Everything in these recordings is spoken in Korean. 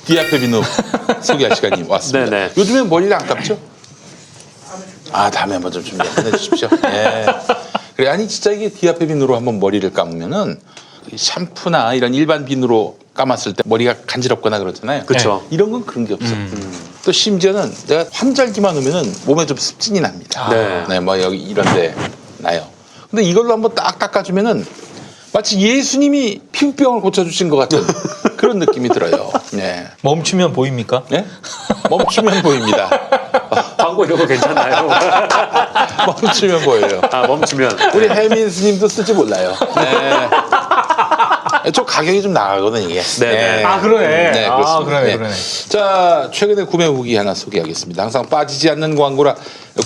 디아페 비누 소개할 시간이 왔습니다. 네네. 요즘에 머리를 안 감죠? 다음에 한번 좀 준비해 주십시오. 예. 그래, 아니 진짜 이게 디아페 비누로 한번 머리를 감으면은 샴푸나 이런 일반 비누로 감았을 때 머리가 간지럽거나 그렇잖아요. 그렇죠. 이런 건 그런 게 없어. 또 심지어는 내가 환절기만 오면은 몸에 좀 습진이 납니다. 네. 뭐 여기 이런데 나요. 근데 이걸로 한번 딱 닦아주면은 마치 예수님이 피부병을 고쳐주신 것 같은 그런 느낌이 들어요. 네. 멈추면 보입니까? 네? 멈추면 보입니다. 광고 이런 거 괜찮나요? 멈추면 보여요. 멈추면. 우리 혜민 스님도 쓸지 몰라요. 네. 좀 가격이 좀 나가거든 이게. 네. 그러네. 네, 그렇습니다. 그러네. 자, 최근에 구매 후기 하나 소개하겠습니다. 항상 빠지지 않는 광고라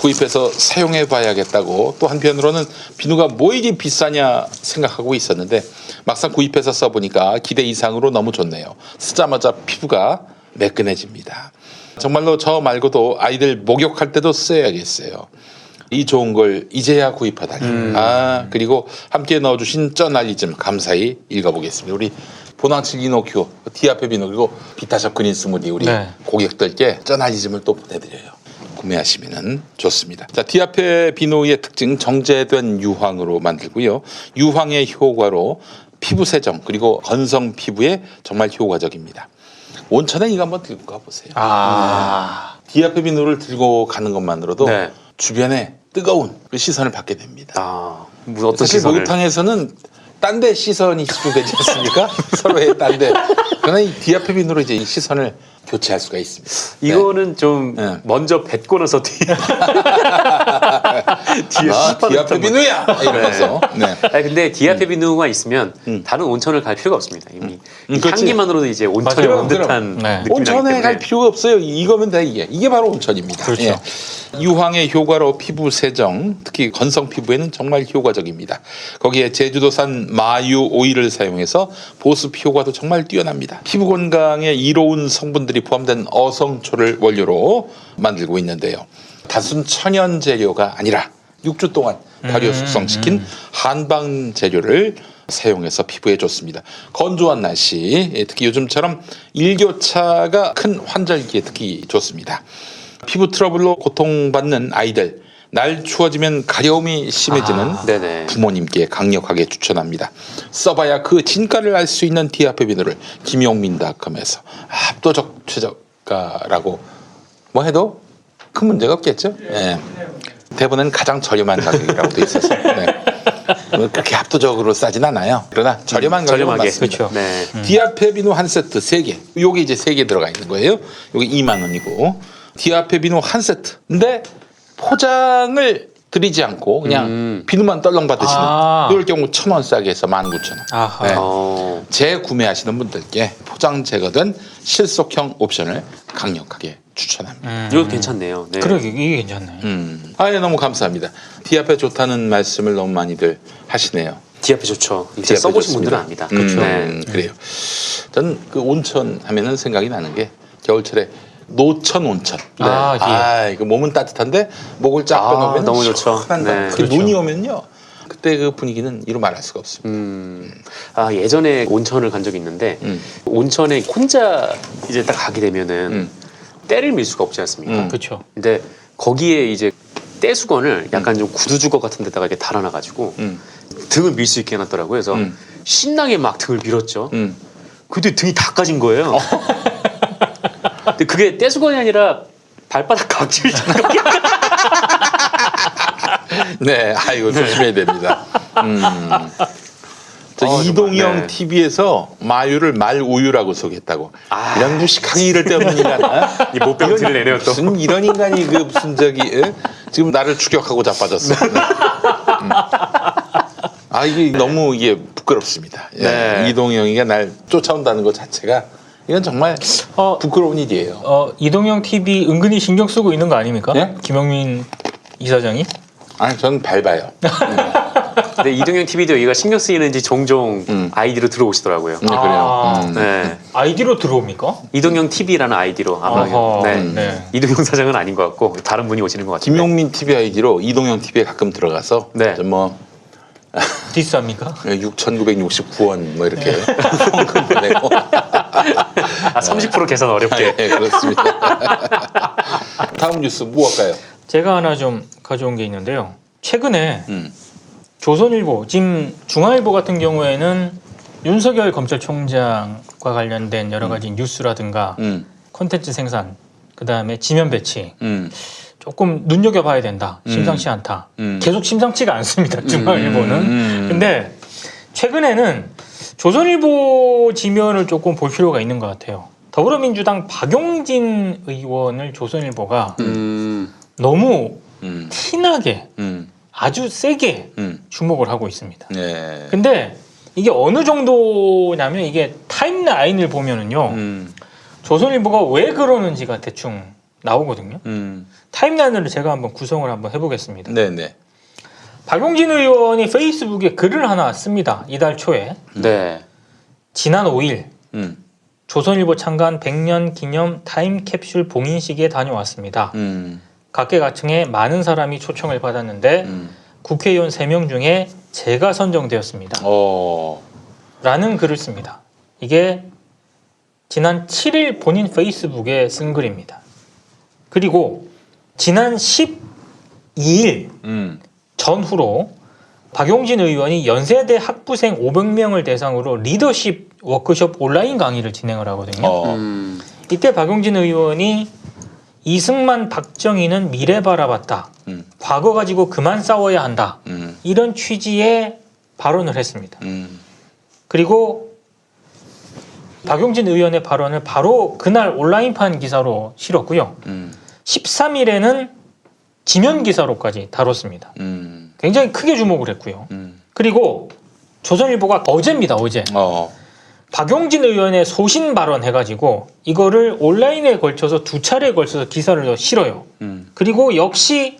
구입해서 사용해 봐야겠다고 또 한편으로는 비누가 뭐 이리 비싸냐 생각하고 있었는데 막상 구입해서 써보니까 기대 이상으로 너무 좋네요. 쓰자마자 피부가 매끈해집니다. 정말로 저 말고도 아이들 목욕할 때도 써야겠어요. 이 좋은 걸 이제야 구입하다니. 그리고 함께 넣어주신 쩌날리즘 감사히 읽어보겠습니다. 우리 보낭칠 이노큐, 디아페 비누 그리고 비타샵 그린 스무디 우리 네. 고객들께 쩌날리즘을 또 보내드려요. 구매하시면 좋습니다. 자, 디아페 비누의 특징 정제된 유황으로 만들고요. 유황의 효과로 피부 세정 그리고 건성 피부에 정말 효과적입니다. 온천에 이거 한번 들고 가보세요. 디아페 비누를 들고 가는 것만으로도 네. 주변에 뜨거운 시선을 받게 됩니다. 어떤 사실 시선을? 목욕탕에서는 딴 데 시선이 집중되지 않습니까? 서로의 딴 데. 그러나 이 디아페 비누로 이제 이 시선을 교체할 수가 있습니다. 이거는 좀 네. 먼저 뱉고 나서 뒤에 디아페 비누야! 이러면서. 네. 근데 디아페 비누가 있으면 다른 온천을 갈 필요가 없습니다. 이미 이 그렇지. 향기만으로도 이제 온천에 맞아요. 온 듯한 네. 느낌이 온천에 나기 갈 때문에. 필요가 없어요. 이거면 돼 이게 바로 온천입니다. 그렇죠. 예. 유황의 효과로 피부 세정, 특히 건성 피부에는 정말 효과적입니다. 거기에 제주도산 마유 오일을 사용해서 보습 효과도 정말 뛰어납니다. 피부 건강에 이로운 성분들이 포함된 어성초를 원료로 만들고 있는데요. 단순 천연 재료가 아니라 6주 동안 발효 숙성시킨 한방 재료를 사용해서 피부에 좋습니다. 건조한 날씨, 특히 요즘처럼 일교차가 큰 환절기에 특히 좋습니다. 피부 트러블로 고통받는 아이들, 날 추워지면 가려움이 심해지는 네네. 부모님께 강력하게 추천합니다. 써봐야 그 진가를 알 수 있는 디아페 비누를 김용민닷컴에서 압도적 최저가라고 뭐 해도 큰 문제가 없겠죠? 네. 대부분 가장 저렴한 가격이라고 돼 있어서 그렇게 압도적으로 싸진 않아요. 그러나 저렴한 가격은 저렴하게. 맞습니다. 그렇죠. 네. 디아페 비누 한 세트 3개. 요게 이제 3개 들어가 있는 거예요. 요게 2만 원이고 디아페 비누 한 세트. 근데 포장을 드리지 않고 그냥 비누만 떨렁 받으시는 이럴 경우 1,000원 싸게 해서 19,000원. 아하. 네. 재구매하시는 분들께 포장 제거된 실속형 옵션을 강력하게 추천합니다. 이거 괜찮네요. 네. 그러게 이게 괜찮네. 예, 너무 감사합니다. 디아페 좋다는 말씀을 너무 많이들 하시네요. 디아페 좋죠. 이제 디아페 써보신 좋습니다. 분들은 압니다. 그렇죠. 네. 그래요. 저는 그 온천 하면은 생각이 나는 게 겨울철에 노천 온천. 이거 몸은 따뜻한데 목을 쫙 빼놓으면 너무 좋죠. 시원한다. 네. 그 눈이 오면요. 그때 그 분위기는 이루 말할 수가 없습니다. 예전에 온천을 간 적이 있는데 온천에 혼자 이제 딱 가게 되면은 때를 밀 수가 없지 않습니까? 그렇죠. 근데 거기에 이제 떼수건을 약간 좀 구두주걱 같은 데다가 이렇게 달아놔가지고 등을 밀 수 있게 해놨더라고요. 그래서 신나게 막 등을 밀었죠. 근데 등이 다 까진 거예요. 근데 그게 떼수건이 아니라 발바닥 각질 자국이 네, 이거 조심해야 됩니다. 저 이동형 네. TV에서 마유를 말우유라고 소개했다고. 이런 무식하게 이럴 데 없는 인간. 이 못병티를 내네요 또. 무슨 이런 인간이 그 무슨 지금 나를 추격하고 자빠졌어. 이게 너무 이게 부끄럽습니다. 네. 이동형이가 날 쫓아온다는 것 자체가 이건 정말 부끄러운 일이에요. 이동형 TV 은근히 신경 쓰고 있는 거 아닙니까? 예? 김영민 이사장이? 저는 밟아요. 근데 이동형 TV도 여기가 신경 쓰이는지 종종 아이디로 들어오시더라고요. 그래요. 네. 아이디로 들어옵니까? 이동형 TV라는 아이디로 아마 어허, 네. 네. 이동형 사장은 아닌 것 같고 다른 분이 오시는 것 같은데. 김용민 TV 아이디로 이동형 TV에 가끔 들어가서 네. 디스합니까? 6,969원 뭐 이렇게 후원금 보내고 30% 계산 어렵게. 네, 그렇습니다. 다음 뉴스 뭐 할까요? 제가 하나 좀 가져온 게 있는데요. 최근에 음. 조선일보, 지금 중앙일보 같은 경우에는 윤석열 검찰총장과 관련된 여러 가지 뉴스라든가 콘텐츠 생산, 그 다음에 지면 배치 조금 눈여겨봐야 된다. 심상치 않다. 계속 심상치가 않습니다. 중앙일보는. 근데 최근에는 조선일보 지면을 조금 볼 필요가 있는 것 같아요. 더불어민주당 박용진 의원을 조선일보가 너무 티나게 아주 세게 주목을 하고 있습니다. 네. 근데 이게 어느 정도냐면 이게 타임라인을 보면은요. 조선일보가 왜 그러는지가 대충 나오거든요. 타임라인을 제가 한번 구성을 한번 해보겠습니다. 네네. 박용진 의원이 페이스북에 글을 하나 씁니다. 이달 초에. 네. 지난 5일 음. 조선일보 창간 100년 기념 타임캡슐 봉인식에 다녀왔습니다. 각계각층에 많은 사람이 초청을 받았는데 국회의원 3명 중에 제가 선정되었습니다. 라는 글을 씁니다. 이게 지난 7일 본인 페이스북에 쓴 글입니다. 그리고 지난 12일 전후로 박용진 의원이 연세대 학부생 500명을 대상으로 리더십 워크숍 온라인 강의를 진행을 하거든요. 이때 박용진 의원이 이승만 박정희는 미래 바라봤다. 과거 가지고 그만 싸워야 한다. 이런 취지의 발언을 했습니다. 그리고 박용진 의원의 발언을 바로 그날 온라인판 기사로 실었고요. 13일에는 지면 기사로까지 다뤘습니다. 굉장히 크게 주목을 했고요. 그리고 조선일보가 어제입니다. 어제. 박용진 의원의 소신 발언 해가지고 이거를 온라인에 걸쳐서 2차례에 걸쳐서 기사를 더 실어요. 그리고 역시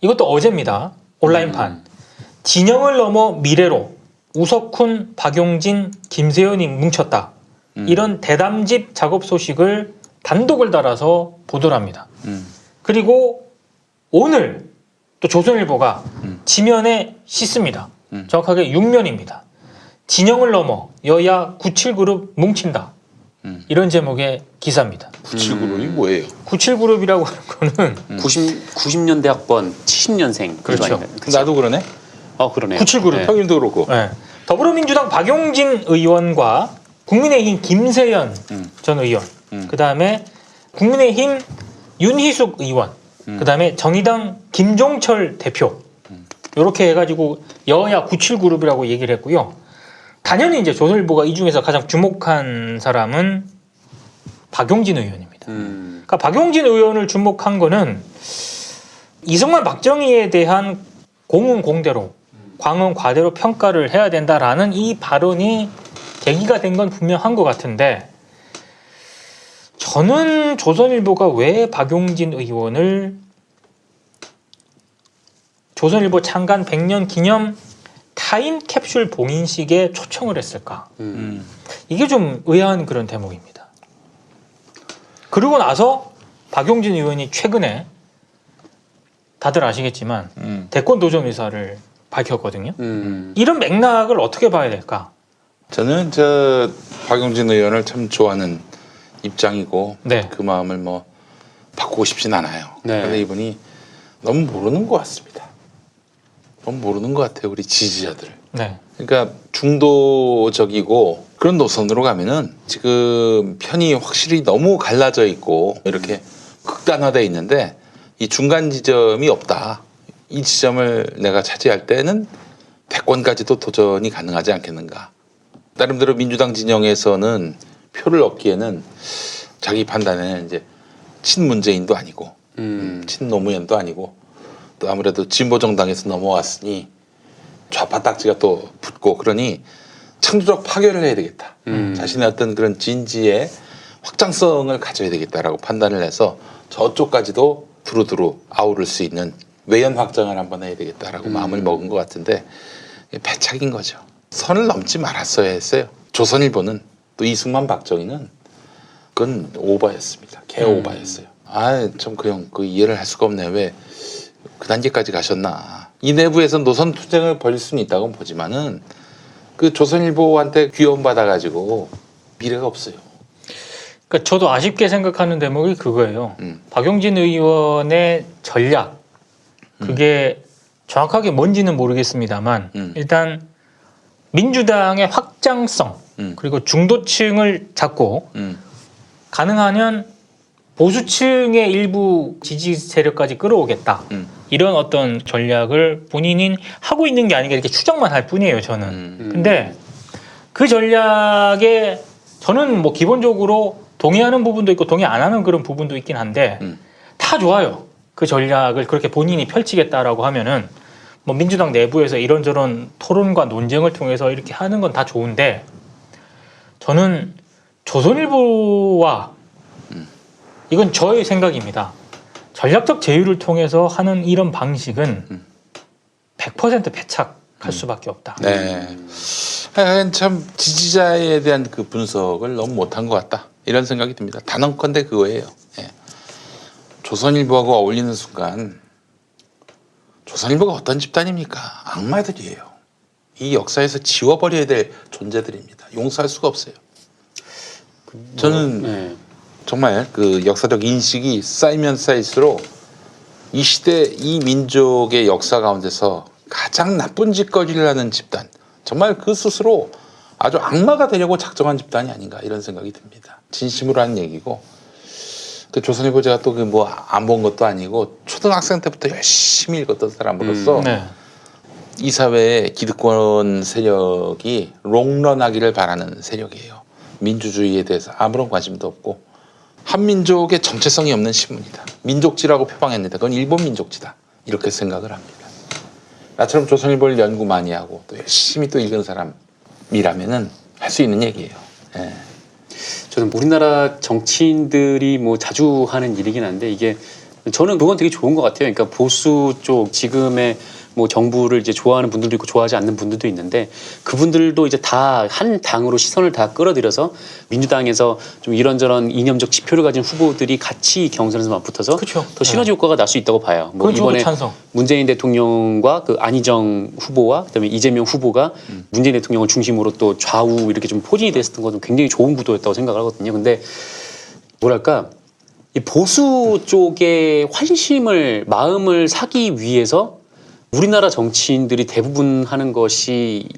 이것도 어제입니다. 온라인판. 진영을 넘어 미래로 우석훈, 박용진, 김세연이 뭉쳤다. 이런 대담집 작업 소식을 단독을 달아서 보도를 합니다. 그리고 오늘 또 조선일보가 지면에 씻습니다. 정확하게 6면입니다. 진영을 넘어 여야 97그룹 뭉친다. 이런 제목의 기사입니다. 97그룹이 뭐예요? 97그룹이라고 하는 거는 90년대 학번 70년생. 그렇죠. 나도 그러네. 그러네요. 97그룹. 네. 형님도 그렇고. 네. 더불어민주당 박용진 의원과 국민의힘 김세연 전 의원, 그 다음에 국민의힘 윤희숙 의원, 그 다음에 정의당 김종철 대표 이렇게 해가지고 여야 97그룹이라고 얘기를 했고요. 당연히 이제 조선일보가 이 중에서 가장 주목한 사람은 박용진 의원입니다. 그러니까 박용진 의원을 주목한 거는 이승만 박정희에 대한 공은 공대로 광은 과대로 평가를 해야 된다라는 이 발언이 계기가 된 건 분명한 것 같은데 저는 조선일보가 왜 박용진 의원을 조선일보 창간 100년 기념 타임캡슐 봉인식에 초청을 했을까? 이게 좀 의아한 그런 대목입니다. 그러고 나서 박용진 의원이 최근에 다들 아시겠지만 대권 도전 의사를 밝혔거든요. 이런 맥락을 어떻게 봐야 될까? 저는 박용진 의원을 참 좋아하는 입장이고 네. 그 마음을 뭐 바꾸고 싶진 않아요. 네. 그런데 이분이 너무 모르는 것 같습니다. 너무 모르는 것 같아요. 우리 지지자들을. 네. 그러니까 중도적이고 그런 노선으로 가면은 지금 편이 확실히 너무 갈라져 있고 이렇게 극단화되어 있는데 이 중간 지점이 없다. 이 지점을 내가 차지할 때는 대권까지도 도전이 가능하지 않겠는가. 나름대로 민주당 진영에서는 표를 얻기에는 자기 판단에는 이제 친문재인도 아니고 친노무현도 아니고 또 아무래도 진보정당에서 넘어왔으니 좌파 딱지가 또 붙고 그러니 창조적 파괴를 해야 되겠다. 자신의 어떤 그런 진지의 확장성을 가져야 되겠다라고 판단을 해서 저쪽까지도 두루두루 아우를 수 있는 외연 확장을 한번 해야 되겠다라고 마음을 먹은 것 같은데 패착인 거죠. 선을 넘지 말았어야 했어요. 조선일보는 또 이승만 박정희는 그건 오바였습니다. 개 오바였어요. 참 그 형 그 이해를 할 수가 없네. 왜 그 단계까지 가셨나. 이 내부에서 노선 투쟁을 벌일 수는 있다고 보지만은 그 조선일보한테 귀여움 받아가지고 미래가 없어요. 그러니까 저도 아쉽게 생각하는 대목이 그거예요. 박용진 의원의 전략 그게 정확하게 뭔지는 모르겠습니다만 일단 민주당의 확장성 그리고 중도층을 잡고 가능하면 보수층의 일부 지지 세력까지 끌어오겠다. 이런 어떤 전략을 본인이 하고 있는 게 아닌가 이렇게 추정만 할 뿐이에요, 저는. 근데 그 전략에 저는 뭐 기본적으로 동의하는 부분도 있고 동의 안 하는 그런 부분도 있긴 한데 다 좋아요. 그 전략을 그렇게 본인이 펼치겠다라고 하면은 뭐 민주당 내부에서 이런저런 토론과 논쟁을 통해서 이렇게 하는 건 다 좋은데 저는 조선일보와 이건 저의 생각입니다. 전략적 제휴를 통해서 하는 이런 방식은 100% 패착할 수밖에 없다. 네. 하여간 참 지지자에 대한 그 분석을 너무 못한 것 같다. 이런 생각이 듭니다. 단언컨대 그거예요. 예. 조선일보하고 어울리는 순간 조선일보가 어떤 집단입니까? 악마들이에요. 이 역사에서 지워버려야 될 존재들입니다. 용서할 수가 없어요. 저는 정말 그 역사적 인식이 쌓이면 쌓일수록 이 시대 이 민족의 역사 가운데서 가장 나쁜 짓거리를 하는 집단, 정말 그 스스로 아주 악마가 되려고 작정한 집단이 아닌가 이런 생각이 듭니다. 진심으로 하는 얘기고, 그 조선일보 제가 또 그 뭐 안 본 것도 아니고 초등학생 때부터 열심히 읽었던 사람으로서 이 사회의 기득권 세력이 롱런하기를 바라는 세력이에요. 민주주의에 대해서 아무런 관심도 없고 한민족의 정체성이 없는 신문이다. 민족지라고 표방했는데 그건 일본 민족지다. 이렇게 생각을 합니다. 나처럼 조선일보를 연구 많이 하고 또 열심히 또 읽은 사람이라면은 할 수 있는 얘기예요. 예. 저는 우리나라 정치인들이 뭐 자주 하는 일이긴 한데 이게 저는 그건 되게 좋은 것 같아요. 그러니까 보수 쪽 지금의 뭐 정부를 이제 좋아하는 분들도 있고 좋아하지 않는 분들도 있는데 그분들도 이제 다 한 당으로 시선을 다 끌어들여서 민주당에서 좀 이런저런 이념적 지표를 가진 후보들이 같이 경선에서 맞붙어서 그쵸. 더 시너지 효과가 날 수 있다고 봐요. 뭐 그건 저도 이번에 찬성. 문재인 대통령과 그 안희정 후보와 그다음에 이재명 후보가 문재인 대통령을 중심으로 또 좌우 이렇게 좀 포진이 됐었던 것은 굉장히 좋은 구도였다고 생각을 하거든요. 근데 뭐랄까 이 보수 쪽의 환심을 마음을 사기 위해서 우리나라 정치인들이 대부분 하는 것이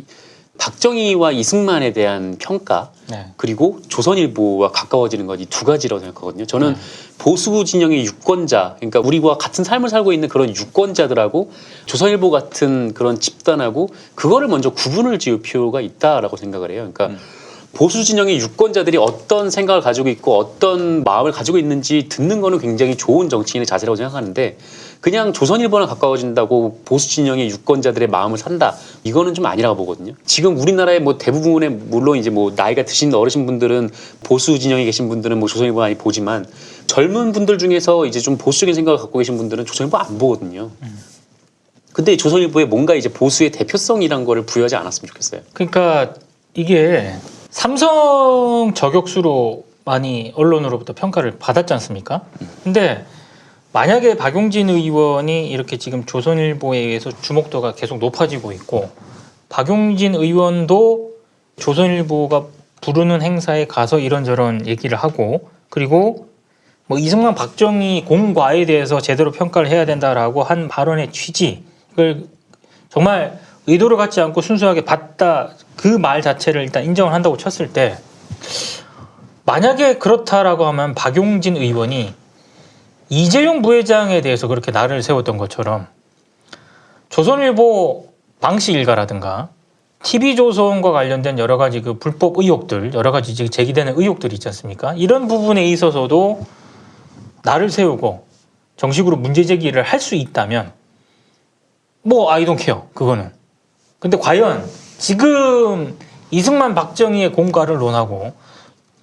박정희와 이승만에 대한 평가 그리고 조선일보와 가까워지는 것 이 두 가지라고 생각하거든요. 저는 보수 진영의 유권자, 그러니까 우리와 같은 삶을 살고 있는 그런 유권자들하고 조선일보 같은 그런 집단하고 그거를 먼저 구분을 지을 필요가 있다라고 생각을 해요. 그러니까 보수 진영의 유권자들이 어떤 생각을 가지고 있고 어떤 마음을 가지고 있는지 듣는 거는 굉장히 좋은 정치인의 자세라고 생각하는데 그냥 조선일보랑 가까워진다고 보수 진영의 유권자들의 마음을 산다. 이거는 좀 아니라고 보거든요. 지금 우리나라의 뭐 대부분의 물론 이제 뭐 나이가 드신 어르신 분들은 보수 진영에 계신 분들은 뭐 조선일보 많이 보지만 젊은 분들 중에서 이제 좀 보수적인 생각을 갖고 계신 분들은 조선일보 안 보거든요. 근데 조선일보에 뭔가 이제 보수의 대표성이란 거를 부여하지 않았으면 좋겠어요. 그러니까 이게 삼성 저격수로 많이 언론으로부터 평가를 받았지 않습니까? 근데 만약에 박용진 의원이 이렇게 지금 조선일보에 의해서 주목도가 계속 높아지고 있고 박용진 의원도 조선일보가 부르는 행사에 가서 이런저런 얘기를 하고 그리고 뭐 이승만 박정희 공과에 대해서 제대로 평가를 해야 된다라고 한 발언의 취지 이걸 정말 의도를 갖지 않고 순수하게 봤다 그 말 자체를 일단 인정을 한다고 쳤을 때 만약에 그렇다라고 하면 박용진 의원이 이재용 부회장에 대해서 그렇게 날을 세웠던 것처럼 조선일보 방시 일가라든가 TV조선과 관련된 여러 가지 그 불법 의혹들 여러 가지 제기되는 의혹들이 있지 않습니까? 이런 부분에 있어서도 날을 세우고 정식으로 문제 제기를 할 수 있다면 뭐 I don't care 그거는. 근데 과연 지금 이승만 박정희의 공과를 논하고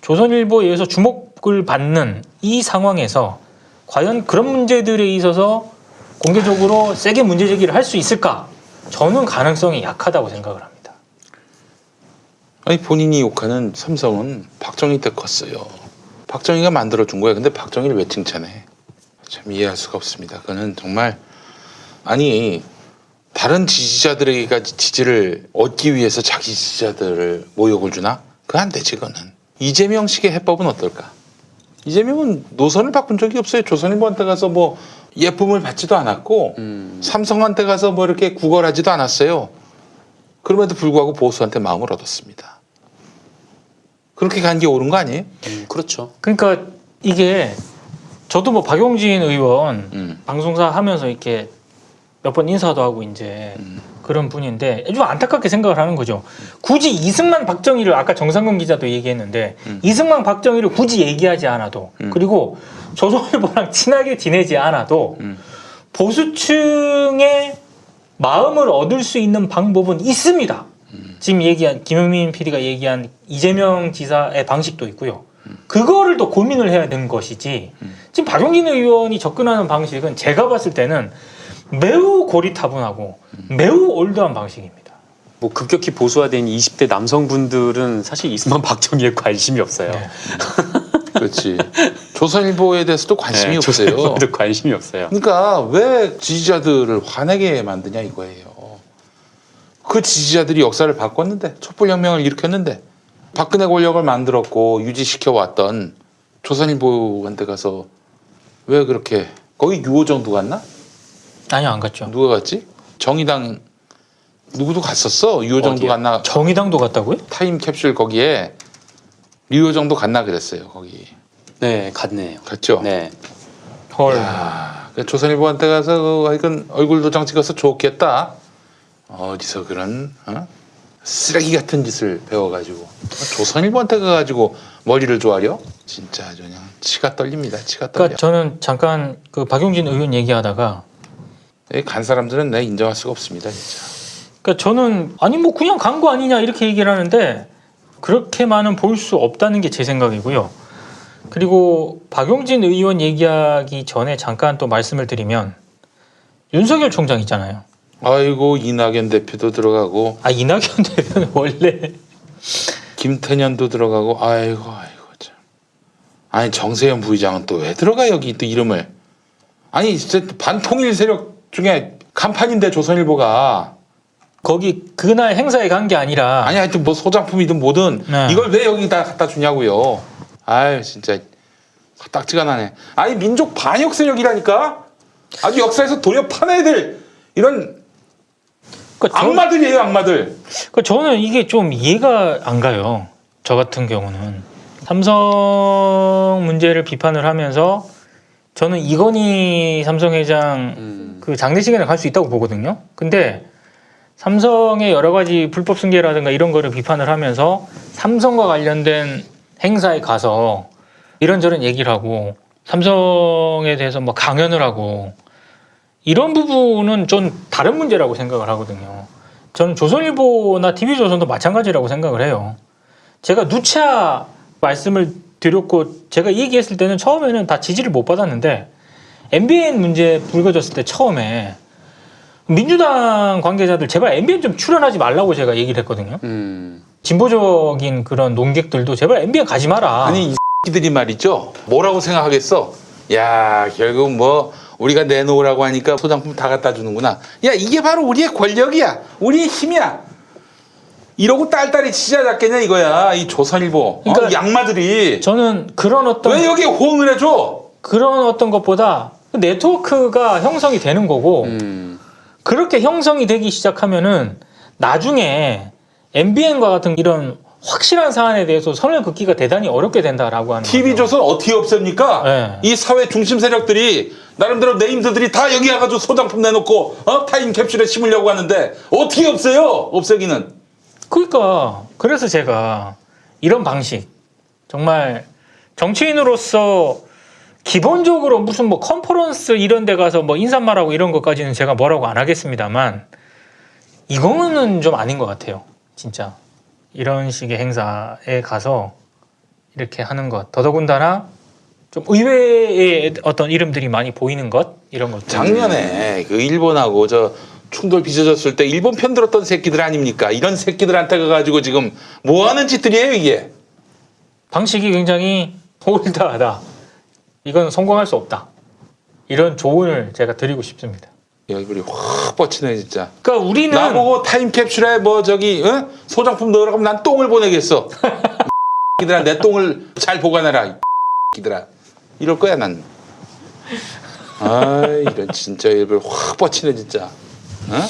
조선일보에 의해서 주목을 받는 이 상황에서 과연 그런 문제들에 있어서 공개적으로 세게 문제 제기를 할 수 있을까? 저는 가능성이 약하다고 생각을 합니다. 아니 본인이 욕하는 삼성은 박정희 때 컸어요. 박정희가 만들어준 거야. 근데 박정희를 왜 칭찬해? 참 이해할 수가 없습니다. 그거는 정말 아니 다른 지지자들에게까지 지지를 얻기 위해서 자기 지지자들을 모욕을 주나? 그거 안 되지 그거는. 이재명식의 해법은 어떨까? 이재명은 노선을 바꾼 적이 없어요. 조선일보한테 가서 뭐 예쁨을 받지도 않았고 삼성한테 가서 뭐 이렇게 구걸하지도 않았어요. 그럼에도 불구하고 보수한테 마음을 얻었습니다. 그렇게 간 게 옳은 거 아니에요? 그렇죠. 그러니까 이게 저도 뭐 박용진 의원 방송사 하면서 이렇게 몇 번 인사도 하고 이제 그런 분인데 좀 안타깝게 생각을 하는 거죠. 굳이 이승만 박정희를 아까 정상근 기자도 얘기했는데 이승만 박정희를 굳이 얘기하지 않아도 그리고 조선일보랑 친하게 지내지 않아도 보수층의 마음을 얻을 수 있는 방법은 있습니다. 지금 얘기한 김용민 PD가 얘기한 이재명 지사의 방식도 있고요. 그거를 또 고민을 해야 되는 것이지 지금 박용진 의원이 접근하는 방식은 제가 봤을 때는 매우 고리타분하고 매우 올드한 방식입니다. 뭐 급격히 보수화된 20대 남성분들은 사실 이승만 박정희에 관심이 없어요. 네. 그렇지. 조선일보에 대해서도 관심이 없어요. 조선일보도 관심이 없어요. 그러니까 왜 지지자들을 화내게 만드냐 이거예요. 그 지지자들이 역사를 바꿨는데 촛불혁명을 일으켰는데 박근혜 권력을 만들었고 유지시켜 왔던 조선일보한테 가서 왜 그렇게 거기 유호정도 갔나? 아니요, 안 갔죠. 누가 갔지? 정의당 누구도 갔었어. 유호정도 어디요? 갔나? 정의당도 갔다고요? 타임캡슐 거기에 유호정도 갔나 그랬어요. 거기 네, 갔네요. 갔죠. 네. 헐. 야, 그 조선일보한테 가서 하여간 얼굴 도장 찍어서 좋겠다. 어디서 그런 쓰레기 같은 짓을 배워가지고 조선일보한테 가가지고 머리를 조아려? 진짜 아주 그냥 치가 떨립니다. 치가 떨려. 그러니까 저는 잠깐 그 박용진 의원 얘기하다가 간 사람들은 내가 인정할 수가 없습니다. 진짜. 그러니까 저는 아니 뭐 그냥 간 거 아니냐 이렇게 얘기를 하는데 그렇게만은 볼 수 없다는 게 제 생각이고요. 그리고 박용진 의원 얘기하기 전에 잠깐 또 말씀을 드리면 윤석열 총장 있잖아요. 아이고 이낙연 대표도 들어가고 아 이낙연 대표는 원래 김태년도 들어가고 아이고 참. 아니 정세현 부의장은 또 왜 들어가 여기 또 이름을 아니 진짜 반통일 세력 중에 간판인데 조선일보가 거기 그날 행사에 간 게 아니라 아니 하여튼 뭐 소장품이든 뭐든 네. 이걸 왜 여기다 갖다 주냐고요. 아유 진짜 딱지가 나네. 아니 민족 반역 세력이라니까 아주 역사에서 도려파내야 될 이런 그러니까 악마들이에요 악마들. 그러니까 저는 이게 좀 이해가 안 가요. 저 같은 경우는 삼성 문제를 비판을 하면서 저는 이건희 삼성 회장 그 장례식에는 갈 수 있다고 보거든요. 근데 삼성의 여러 가지 불법 승계라든가 이런 거를 비판을 하면서 삼성과 관련된 행사에 가서 이런저런 얘기를 하고 삼성에 대해서 뭐 강연을 하고 이런 부분은 전 다른 문제라고 생각을 하거든요. 저는 조선일보나 TV조선도 마찬가지라고 생각을 해요. 제가 누차 말씀을 드렸고 제가 얘기했을 때는 처음에는 다 지지를 못 받았는데 MBN 문제 불거졌을 때 처음에 민주당 관계자들 제발 MBN 좀 출연하지 말라고 제가 얘기를 했거든요. 진보적인 그런 논객들도 제발 MBN 가지 마라. 아니 이 새끼들이 말이죠. 뭐라고 생각하겠어? 야 결국 뭐 우리가 내놓으라고 하니까 소장품 다 갖다 주는구나. 야 이게 바로 우리의 권력이야. 우리의 힘이야. 이러고 딸딸이 치자잡겠냐 이거야. 이 조선일보. 그러니까 양마들이. 저는 그런 어떤 왜 여기에 호응을 해줘? 그런 어떤 것보다 네트워크가 형성이 되는 거고 그렇게 형성이 되기 시작하면은 나중에 MBN과 같은 이런 확실한 사안에 대해서 선을 긋기가 대단히 어렵게 된다라고 하는 거죠. TV조선 어떻게 없앱니까? 네. 이 사회 중심 세력들이 나름대로 네임드들이 다 여기 와가지고 소장품 내놓고 타임캡슐에 심으려고 하는데 어떻게 없어요? 없애기는. 그러니까 그래서 제가 이런 방식 정말 정치인으로서 기본적으로 무슨 뭐 컨퍼런스 이런 데 가서 뭐 인사말하고 이런 것까지는 제가 뭐라고 안 하겠습니다만 이거는 좀 아닌 것 같아요. 진짜 이런 식의 행사에 가서 이렇게 하는 것 더더군다나 좀 의외의 어떤 이름들이 많이 보이는 것 이런 것 작년에 그 일본하고 저 충돌 빚어졌을 때 일본 편 들었던 새끼들 아닙니까? 이런 새끼들한테 가가지고 지금 뭐 하는 짓들이에요 이게? 방식이 굉장히 올드하다. 이건 성공할 수 없다. 이런 조언을 제가 드리고 싶습니다. 얼굴이 확 뻗치네 진짜. 그러니까 우리는 나보고 타임캡슐에 뭐 저기 소장품 넣으라고 하면 난 똥을 보내겠어. 이들아 내 똥을 잘 보관해라. 이들아 이럴 거야 난. 아 이런 진짜 입을 확 뻗치네 진짜. 어?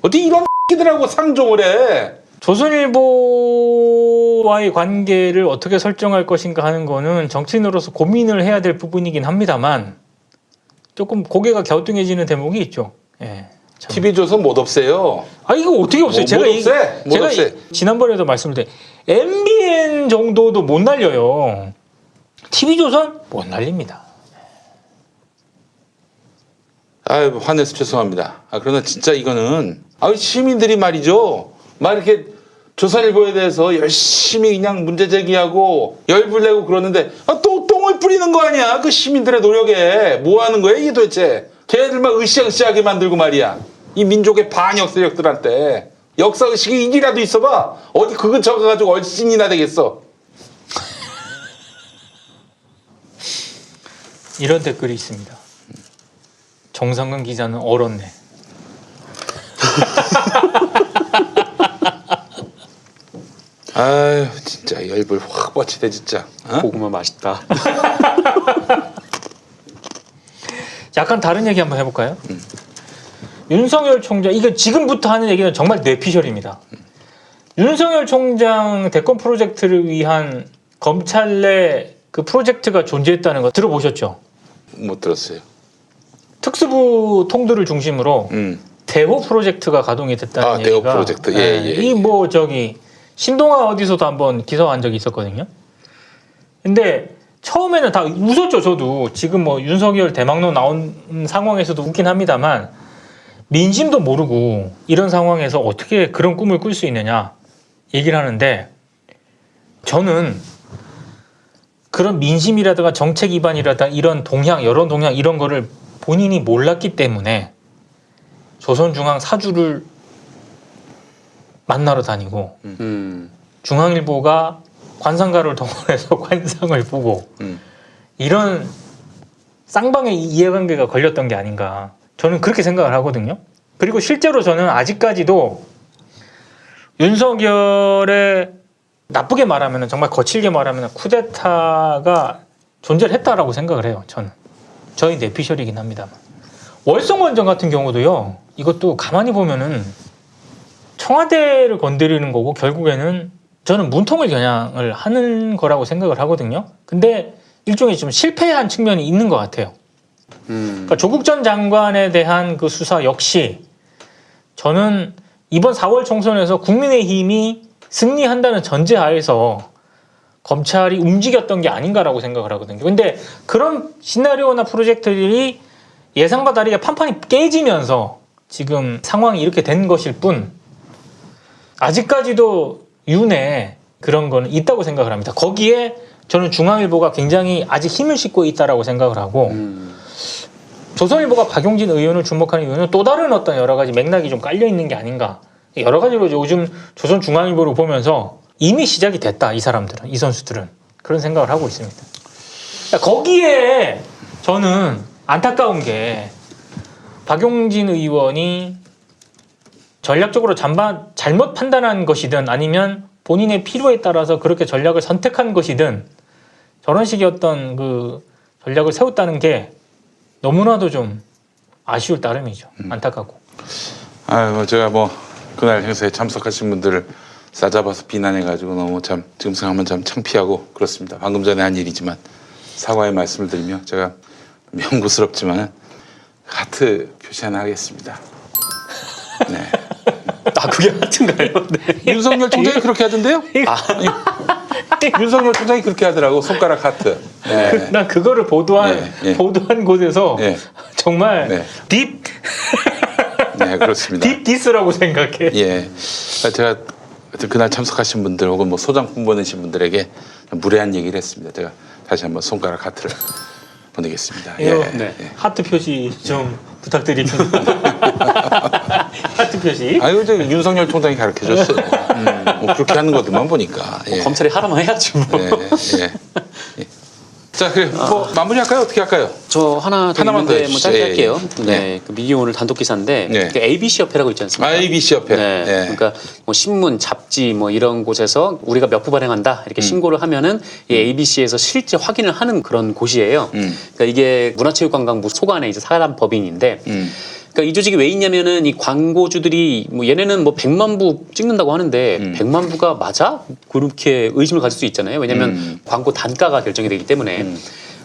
어디 이런 이들하고 상종을 해? 조선일보와의 관계를 어떻게 설정할 것인가 하는 거는 정치인으로서 고민을 해야 될 부분이긴 합니다만 조금 고개가 갸우뚱해지는 대목이 있죠. 예. 참. TV조선 못 없애요. 아 이거 어떻게 없어요? 못 없애. 지난번에도 말씀드린 MBN 정도도 못 날려요. TV조선 못 날립니다. 아유 화내서 죄송합니다. 그러나 진짜 이거는 시민들이 말이죠. 막 이렇게 조선일보에 대해서 열심히 그냥 문제 제기하고 열불 내고 그러는데 또 똥을 뿌리는 거 아니야? 그 시민들의 노력에 뭐 하는 거야 이게 도대체? 걔네들만 으쌰으쌰하게 만들고 말이야. 이 민족의 반역 세력들한테 역사 의식이 일이라도 있어봐. 어디 그 근처 가가지고 얼씬이나 되겠어. 이런 댓글이 있습니다. 정상근 기자는 얼었네. 아유 진짜 열불 확 뻗치네 진짜. 어? 고구마 맛있다. 약간 다른 얘기 한번 해볼까요? 윤석열 총장 이게 지금부터 하는 얘기는 정말 뇌피셜입니다. 윤석열 총장 대권 프로젝트를 위한 검찰 내 그 프로젝트가 존재했다는 거 들어보셨죠? 못 들었어요. 특수부 통들을 중심으로 대호 프로젝트가 가동이 됐다는 대호 얘기가 프로젝트. 예. 이 뭐 저기 신동아 어디서도 한번 기사한 적이 있었거든요. 근데 처음에는 다 웃었죠. 저도 지금 뭐 윤석열 대망론 나온 상황에서도 웃긴 합니다만 민심도 모르고 이런 상황에서 어떻게 그런 꿈을 꿀 수 있느냐 얘기를 하는데 저는 그런 민심이라든가 정책 기반이라든가 이런 동향, 여론 동향 이런 거를 본인이 몰랐기 때문에 조선중앙 사주를 만나러 다니고 중앙일보가 관상가를 동원해서 관상을 보고 이런 쌍방의 이해관계가 걸렸던 게 아닌가 저는 그렇게 생각을 하거든요. 그리고 실제로 저는 아직까지도 윤석열의 나쁘게 말하면 정말 거칠게 말하면 쿠데타가 존재를 했다라고 생각을 해요. 저는 저희 내피셜이긴 합니다만 월성원전 같은 경우도요. 이것도 가만히 보면은 청와대를 건드리는 거고 결국에는 저는 문통을 겨냥을 하는 거라고 생각을 하거든요. 근데 일종의 좀 실패한 측면이 있는 것 같아요. 그러니까 조국 전 장관에 대한 그 수사 역시 저는 이번 4월 총선에서 국민의힘이 승리한다는 전제하에서 검찰이 움직였던 게 아닌가라고 생각을 하거든요. 근데 그런 시나리오나 프로젝트들이 예상과 다르게 판판이 깨지면서 지금 상황이 이렇게 된 것일 뿐 아직까지도 윤에 그런 거는 있다고 생각을 합니다. 거기에 저는 중앙일보가 굉장히 아직 힘을 싣고 있다라고 생각을 하고 조선일보가 박용진 의원을 주목하는 이유는 또 다른 어떤 여러 가지 맥락이 좀 깔려 있는 게 아닌가. 여러 가지로 요즘 조선중앙일보를 보면서 이미 시작이 됐다. 이 사람들은, 이 선수들은. 그런 생각을 하고 있습니다. 거기에 저는 안타까운 게 박용진 의원이 전략적으로 잘못 판단한 것이든 아니면 본인의 필요에 따라서 그렇게 전략을 선택한 것이든 저런 식의 어떤 그 전략을 세웠다는 게 너무나도 좀 아쉬울 따름이죠. 안타깝고. 제가 그날 행사에 참석하신 분들을 싸잡아서 비난해가지고 너무 참 지금 생각하면 참 창피하고 그렇습니다. 방금 전에 한 일이지만 사과의 말씀을 드리며 제가 명구스럽지만 하트 표시 하나 하겠습니다. 네. 그게 하트인가요? 네. 윤석열 총장이 그렇게 하던데요? 윤석열 총장이 그렇게 하더라고. 손가락 하트. 네. 난 그거를 보도한 곳에서 정말 딥 네, 그렇습니다. 딥 디스라고 생각해. 예. 제가 그날 참석하신 분들 혹은 소장품 보내신 분들에게 무례한 얘기를 했습니다. 제가 다시 한번 손가락 하트를 보내겠습니다. 네. 하트 표시 좀 부탁드립니다. 하트 표시. 저 윤석열 총장이 가르쳐줬어요. 그렇게 하는 것들만 보니까. 검찰이 하라면 해야지 뭐. 예. 자, 그래 뭐 마무리할까요? 어떻게 할까요? 저 하나 더 하나만 더 있는데 뭐 해주시죠. 짧게 예, 할게요. 예. 네, 그 미디어 오늘 단독 기사인데 네. 그 ABC 협회라고 있지 않습니까? ABC 협회. 네. 예. 그러니까 뭐 신문, 잡지 뭐 이런 곳에서 우리가 몇부 발행한다 이렇게 신고를 하면은 이 ABC에서 실제 확인을 하는 그런 곳이에요. 그러니까 이게 문화체육관광부 소관의 이제 사단법인인데. 그러니까 이 조직이 왜 있냐면은 이 광고주들이 뭐 얘네는 뭐 100만 부 찍는다고 하는데 100만 부가 맞아? 그렇게 의심을 가질 수 있잖아요. 왜냐하면 광고 단가가 결정이 되기 때문에.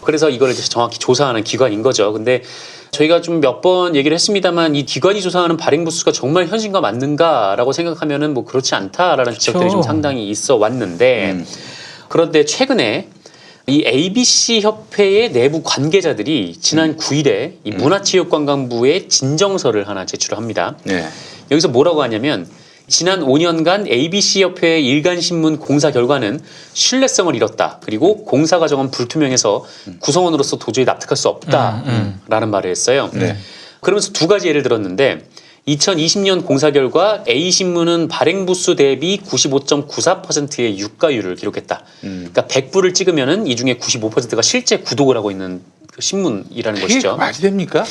그래서 이걸 이제 정확히 조사하는 기관인 거죠. 근데 저희가 좀 몇 번 얘기를 했습니다만 이 기관이 조사하는 발행 부수가 정말 현실과 맞는가라고 생각하면은 뭐 그렇지 않다라는 지적들이 좀 상당히 있어 왔는데 그런데 최근에 이 ABC 협회의 내부 관계자들이 지난 9일에 이 문화체육관광부에 진정서를 하나 제출을 합니다. 네. 여기서 뭐라고 하냐면 지난 5년간 ABC 협회의 일간신문 공사 결과는 신뢰성을 잃었다. 그리고 공사 과정은 불투명해서 구성원으로서 도저히 납득할 수 없다라는 말을 했어요. 네. 그러면서 두 가지 예를 들었는데 2020년 공사 결과 A신문은 발행 부수 대비 95.94%의 유가율을 기록했다. 그러니까 100부를 찍으면은 이 중에 95%가 실제 구독을 하고 있는 그 신문이라는 그게 것이죠. 말이 됩니까?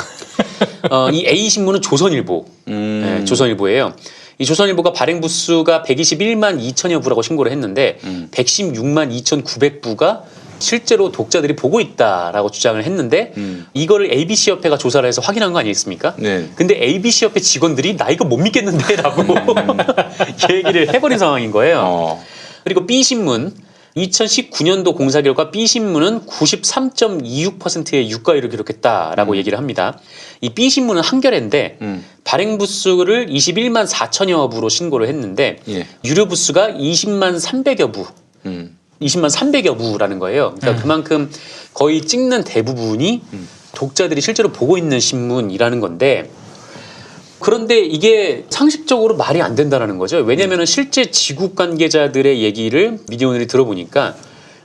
이 A신문은 조선일보. 네, 조선일보예요. 이 조선일보가 발행 부수가 121만 2천여 부라고 신고를 했는데 116만 2,900부가 실제로 독자들이 보고 있다라고 주장을 했는데 이거를 ABC 협회가 조사를 해서 확인한 거 아니겠습니까? 네. 근데 ABC 협회 직원들이 나 이거 못 믿겠는데라고 얘기를 해버린 상황인 거예요. 그리고 B신문 2019년도 공사 결과 B신문은 93.26%의 유가율을 기록했다라고 얘기를 합니다. 이 B신문은 한겨레인데 발행 부수를 21만 4천여 부로 신고를 했는데 예. 유료 부수가 20만 300여 부. 20만 300여 부라는 거예요. 그러니까 그만큼 거의 찍는 대부분이 독자들이 실제로 보고 있는 신문이라는 건데 그런데 이게 상식적으로 말이 안 된다는 거죠. 왜냐하면 실제 지국 관계자들의 얘기를 미디어오늘이 들어보니까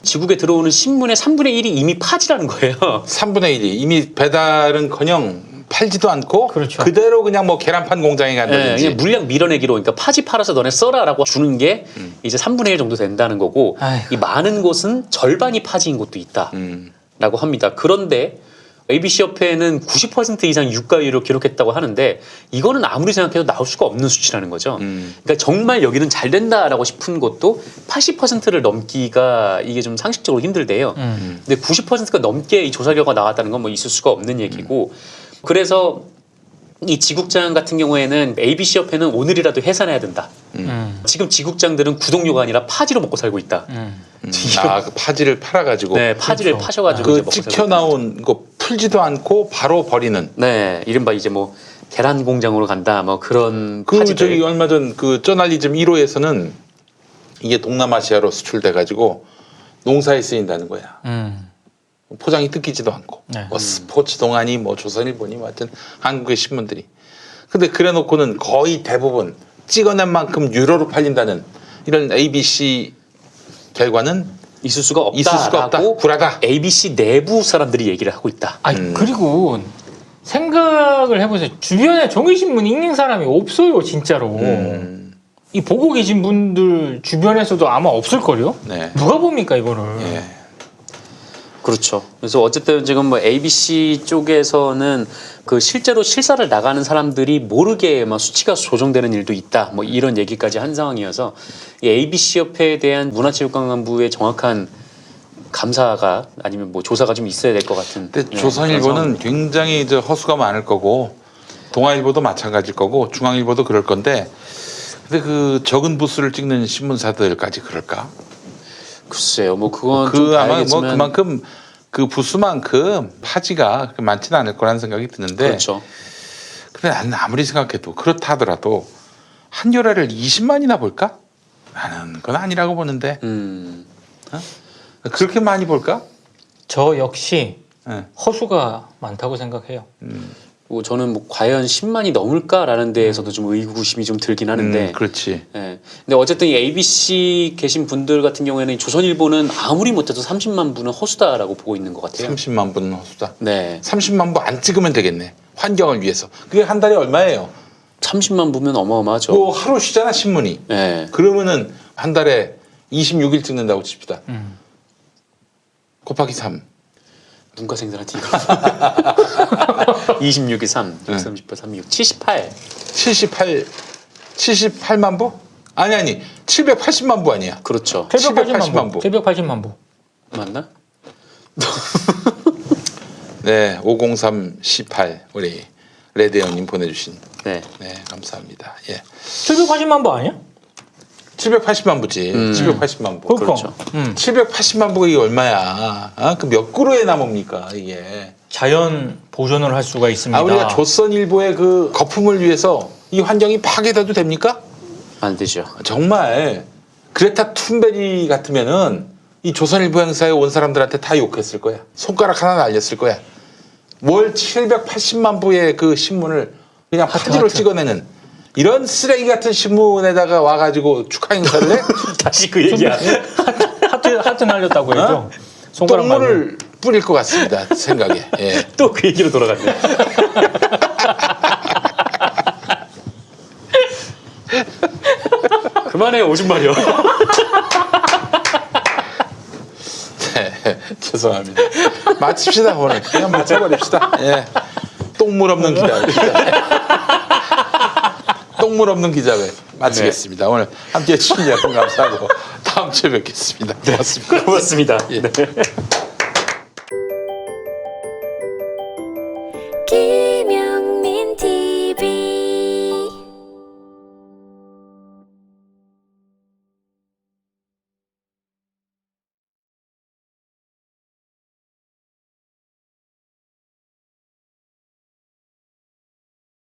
지국에 들어오는 신문의 3분의 1이 이미 파지라는 거예요. 3분의 1이 이미 배달은커녕 팔지도 않고 그렇죠. 그대로 그냥 뭐 계란판 공장에 네, 간다든지. 그냥 물량 밀어내기로 그러니까 파지 팔아서 너네 써라라고 주는 게 이제 3분의 1 정도 된다는 거고 아이고. 이 많은 곳은 절반이 파지인 곳도 있다라고 합니다. 그런데 ABC 협회는 90% 이상 유가율을 기록했다고 하는데 이거는 아무리 생각해도 나올 수가 없는 수치라는 거죠. 그러니까 정말 여기는 잘 된다라고 싶은 것도 80%를 넘기가 이게 좀 상식적으로 힘들대요. 근데 90%가 넘게 이 조사 결과가 나왔다는 건 뭐 있을 수가 없는 얘기고 그래서 이 지국장 같은 경우에는 ABC 협회는 오늘이라도 해산해야 된다. 지금 지국장들은 구독료가 아니라 파지로 먹고 살고 있다. 그 파지를 팔아가지고. 네, 파지를 그렇죠. 파셔가지고 이제 그 먹고 살고 찍혀 나온 거 풀지도 않고 바로 버리는. 네, 이른바 이제 뭐 계란 공장으로 간다, 뭐 그런 그 파지들. 저기 얼마 전 그 저널리즘 1호에서는 이게 동남아시아로 수출돼가지고 농사에 쓰인다는 거야. 포장이 뜯기지도 않고 네. 뭐 스포츠 동아니 뭐 조선일보니 뭐 하여튼 한국의 신문들이 근데 그래놓고는 거의 대부분 찍어낸 만큼 유료로 팔린다는 이런 ABC 결과는 있을 수가 없다라고 있을 수가 없다. 불하다. ABC 내부 사람들이 얘기를 하고 있다. 아니 그리고 생각을 해보세요. 주변에 종이신문 읽는 사람이 없어요, 진짜로. 이 보고 계신 분들 주변에서도 아마 없을걸요? 네. 누가 봅니까 이거를? 예. 그렇죠. 그래서 어쨌든 지금 뭐 ABC 쪽에서는 그 실제로 실사를 나가는 사람들이 모르게 막 수치가 조정되는 일도 있다. 뭐 이런 얘기까지 한 상황이어서 이 ABC 협회에 대한 문화체육관광부의 정확한 감사가 아니면 뭐 조사가 좀 있어야 될 것 같은. 근데 네, 조선일보는 굉장히 이제 허수가 많을 거고 동아일보도 마찬가지일 거고 중앙일보도 그럴 건데 근데 그 적은 부수를 찍는 신문사들까지 그럴까? 글쎄요. 뭐 그건 좀 그 아마 뭐 봐야겠지만 그만큼 그 부수만큼 파지가 그렇게 많지는 않을 거라는 생각이 드는데 그렇죠. 근데 나는 아무리 생각해도 그렇다 하더라도 한겨레를 20만이나 볼까? 나는 그건 아니라고 보는데 그렇게 많이 볼까? 저 역시 네. 허수가 많다고 생각해요. 뭐 저는 뭐 과연 10만이 넘을까라는 데에서도 좀 의구심이 좀 들긴 하는데. 그렇지. 예. 근데 어쨌든 이 ABC 계신 분들 같은 경우에는 이 조선일보는 아무리 못해도 30만 부는 허수다라고 보고 있는 것 같아요. 30만 부는 허수다. 네. 30만 부 안 찍으면 되겠네. 환경을 위해서. 그게 한 달에 얼마예요? 30만 부면 어마어마하죠. 뭐 하루 쉬잖아 신문이. 네. 그러면은 한 달에 26일 찍는다고 칩시다. 곱하기 3. 문과생들한테 이거 26이 3, 638, 36, 78. 78만 부? 아니 780만 부 아니야. 그렇죠. 780만 부. 780만 부. 맞나? 네, 50318 우리 레드형님 보내주신. 네. 네, 감사합니다. 예, 780만 부 아니야? 780만 부지. 780만 부. 그렇죠. 780만 부가 이게 얼마야? 아, 그 몇 그루에 남습니까 이게? 자연 보존을 할 수가 있습니다. 아, 우리가 조선일보의 그 거품을 위해서 이 환경이 파괴돼도 됩니까? 안 되죠. 정말 그레타 툰베리 같으면은 이 조선일보 행사에 온 사람들한테 다 욕했을 거야. 손가락 하나 날렸을 거야. 월 780만 부의 그 신문을 그냥 화지로 찍어내는 이런 쓰레기 같은 신문에다가 와가지고 축하 행사를 해? 다시 그 얘기야. 하트 날렸다고 해도 손가락 말고. 똥물을 뿌릴 것 같습니다. 생각에. 예. 또 그 얘기로 돌아갔네. 그만해 오줌 마려. 네, 죄송합니다. 마칩시다 오늘. 그냥 마쳐버립시다. 예. 똥물 없는 기자회. 똥물 없는 기자회 마치겠습니다. 오늘 함께해 주신 여러분 감사하고 다음 주에 뵙겠습니다. 고맙습니다. 고맙습니다. 예. 네.